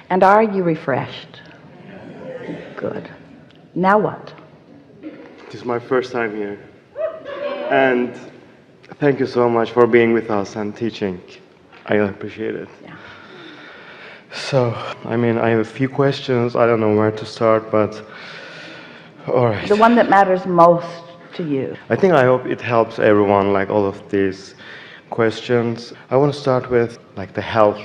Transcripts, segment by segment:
And are you refreshed? Good. Now what? This is my first time here. And thank you so much for being with us and teaching. I appreciate it. Yeah. So, I have a few questions. I don't know where to start, but all right. The one that matters most to you. I hope it helps everyone, like all of these questions. I want to start with the health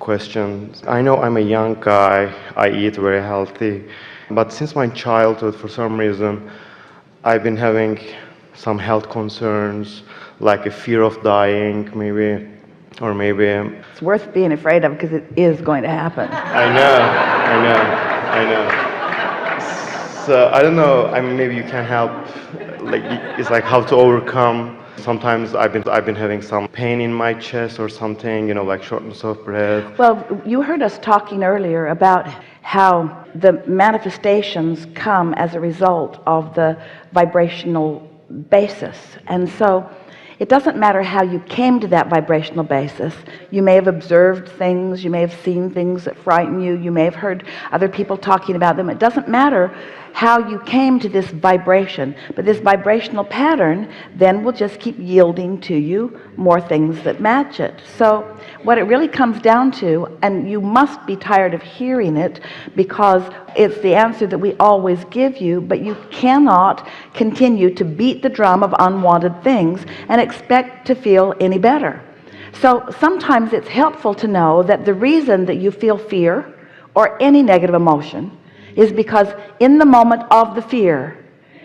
questions. I know I'm a young guy. I eat very healthy. But since my childhood, for some reason, I've been having some health concerns, like a fear of dying, maybe. Or maybe... It's worth being afraid of because it is going to happen. I know. So, I don't know, maybe you can help, it's like how to overcome. Sometimes I've been having some pain in my chest or something, like shortness of breath. Well, you heard us talking earlier about how the manifestations come as a result of the vibrational basis. And so it doesn't matter how you came to that vibrational basis. You may have observed things, you may have seen things that frighten you, you may have heard other people talking about them. It doesn't matter how you came to this vibration, but this vibrational pattern then will just keep yielding to you more things that match it. So what it really comes down to, and you must be tired of hearing it because it's the answer that we always give you, but you cannot continue to beat the drum of unwanted things and expect to feel any better. So sometimes it's helpful to know that the reason that you feel fear or any negative emotion is because in the moment of the fear,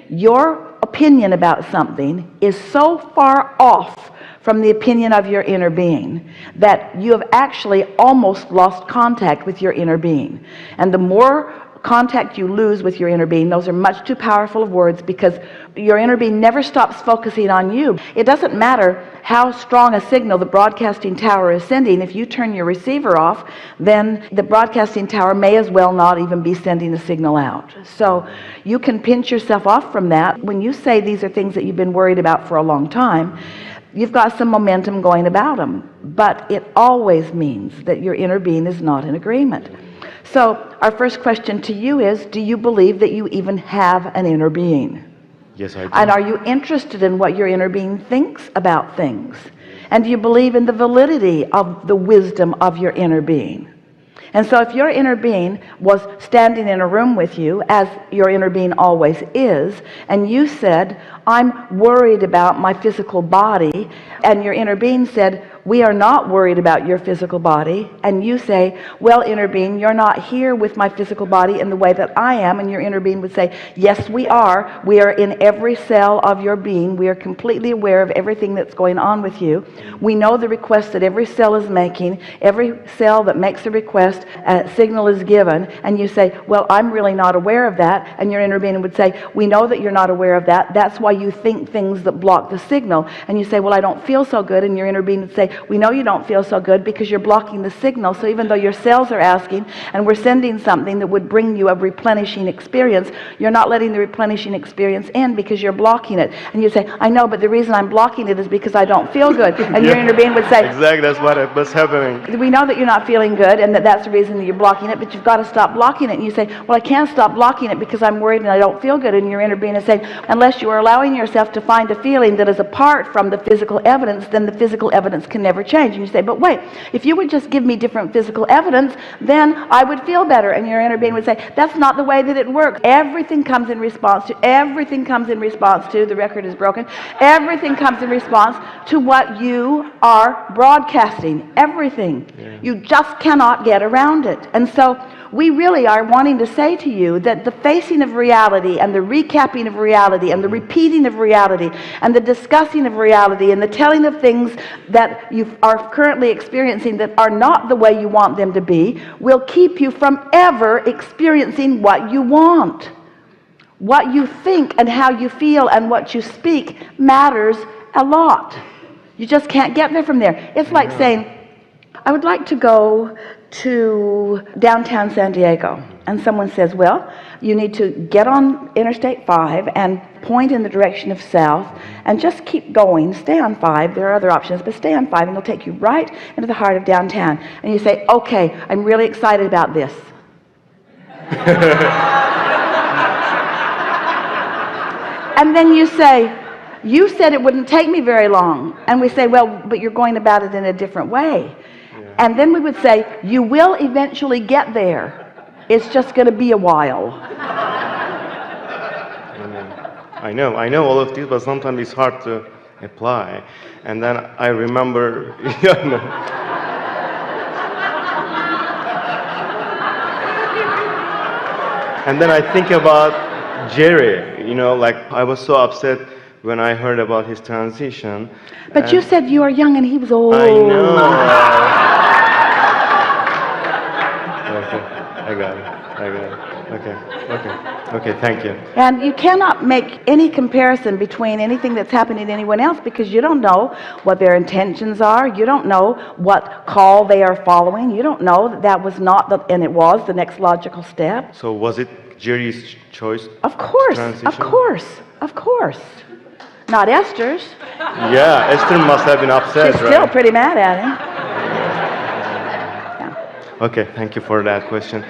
your opinion about something is so far off from the opinion of your inner being that you have actually almost lost contact with your inner being. And the more contact you lose with your inner being, those are much too powerful of words, because your inner being never stops focusing on you. It doesn't matter how strong a signal the broadcasting tower is sending. If you turn your receiver off, then the broadcasting tower may as well not even be sending a signal out. So you can pinch yourself off from that. When you say these are things that you've been worried about for a long time, you've got some momentum going about them, but it always means that your inner being is not in agreement. So our first question to you is, do you believe that you even have an inner being? Yes, I do. And are you interested in what your inner being thinks about things? And do you believe in the validity of the wisdom of your inner being? And so if your inner being was standing in a room with you, as your inner being always is, and you said, I'm worried about my physical body, and your inner being said, we are not worried about your physical body, and you say, well, inner being, you're not here with my physical body in the way that I am, and your inner being would say, yes, we are. We are in every cell of your being. We are completely aware of everything that's going on with you. We know the request that every cell is making. Every cell that makes a request, a signal is given, and you say, well, I'm really not aware of that, and your inner being would say, we know that you're not aware of that. That's why you think things that block the signal. And you say, well, I don't feel so good, and your inner being would say, we know you don't feel so good because you're blocking the signal. So even though your cells are asking and we're sending something that would bring you a replenishing experience, you're not letting the replenishing experience in because you're blocking it. And you say, I know, but the reason I'm blocking it is because I don't feel good. And your inner being would say, exactly, that's what's happening. We know that you're not feeling good and that's the reason that you're blocking it, but you've got to stop blocking it. And you say, well, I can't stop blocking it because I'm worried and I don't feel good. And your inner being is saying, unless you are allowing yourself to find a feeling that is apart from the physical evidence, then the physical evidence can never change. And you say, but wait, if you would just give me different physical evidence, then I would feel better. And your inner being would say, that's not the way that it works. Everything comes in response to, the record is broken, everything comes in response to what you are broadcasting. Everything. Yeah. You just cannot get around it. And so we really are wanting to say to you that the facing of reality and the recapping of reality and the repeating of reality and the discussing of reality and the telling of things that you are currently experiencing that are not the way you want them to be will keep you from ever experiencing what you want. What you think and how you feel and what you speak matters a lot. You just can't get there from there. It's like saying, I would like to go to downtown San Diego, and someone says, well, you need to get on Interstate 5 and point in the direction of south and just keep going. Stay on 5. There are other options, but stay on 5 and it'll take you right into the heart of downtown. And you say, okay, I'm really excited about this. And then you say, you said it wouldn't take me very long. And we say, well, but you're going about it in a different way. And then we would say, you will eventually get there. It's just going to be a while. I know all of these, but sometimes it's hard to apply. And then I remember, and then I think about Jerry, like I was so upset when I heard about his transition. But you said you are young and he was old. I know. Okay, I got it. Okay, thank you. And you cannot make any comparison between anything that's happening to anyone else because you don't know what their intentions are. You don't know what call they are following. You don't know that was not, and it was the next logical step. So was it Jerry's choice? Of course, transition? of course. Not Esther's. Yeah, Esther must have been upset, She's right? still pretty mad at him. Okay, thank you for that question.